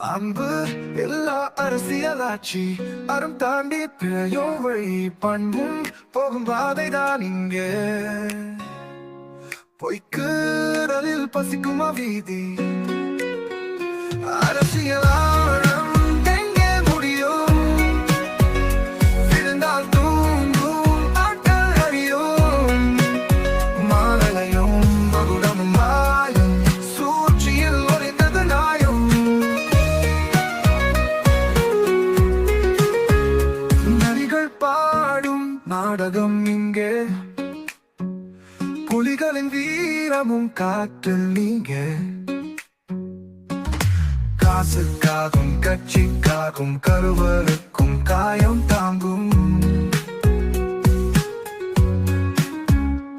அன்பு எல்லா அரசியலாட்சி அறம் தாண்டி பிழையோ வழி பண்பும் போகும் பாதைதான் இங்கே பொய்க்குரலில் பசிக்கும் அநீதி அரசியலாழம் எங்கே முடியும் விழுந்தால் தூங்கும் ஆட்கள் அறியும் மாலையும் மகுடமும் மாயும் சூழ்ச்சியில் ஒளிந்தது நாயும் நரிகள் பாடும் நாடகம் இங்கே புலிகளின் வீரமும் காற்றில் நீங்க காசுக்காகும் கட்சிக்காகும் கருவருக்கும் காயம் தாங்கும்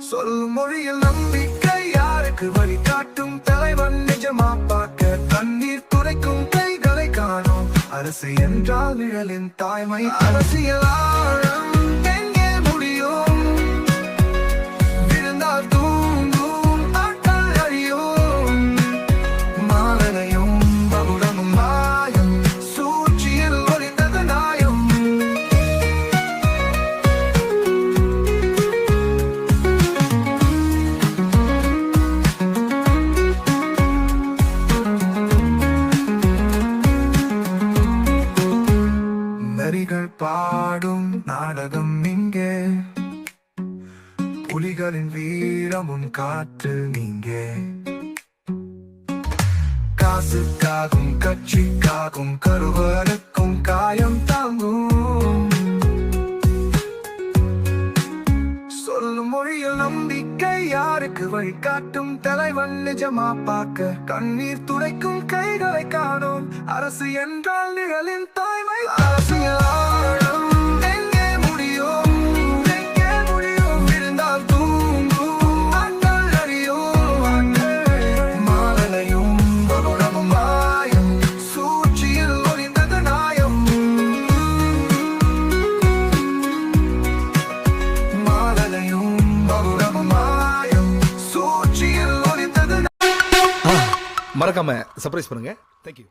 சொல்லும் மொழியில் நம்பிக்கை யாருக்கு வழிகாட்டும் தலைவன் நிஜமா பார்க்க தண்ணீர் துடைக்கும் கைகளை காணும் அரசு என்றால் நிழலின் தாய்மை அரசியல் ஆழம் எங்கே முடியும் விழுந்தால் தூங்கும் ஆட்கள் அறியும் மாலையும் மகுடமும் மாயம் சூழ்ச்சியில் ஒளிந்தது நாயம் நரிகள் பாடும் நாடகம் இங்கே புலிகளின் வீரமும் காற்று நீங்கே காசுக்காகும் கட்சிக்காகும் கருவருக்கும் காயம் தாங்கும் சொல்லும் மொழியில் நம்பிக்கை யாருக்கு வழிகாட்டும் தலைவன் நிஜமா பார்க்க கண்ணீர் துடைக்கும் கைகளை காணும் அரசு என்றால் நிழலின் தாய்மை அரசியல் ஆழம் எங்கே முடியும் எங்கே முடியும் விழுந்தால் தூங்கும் ஆட்கள் அறியும் மாலையும் மகுடமும் மாயம் சூழ்ச்சியில் ஒளிந்தது நாயம் மாலையும் மகுடமும் மாயம் சூழ்ச்சியில் ஒளிந்தது மறக்காம சர்ப்ரைஸ் பண்ணுங்க. தேங்க்யூ.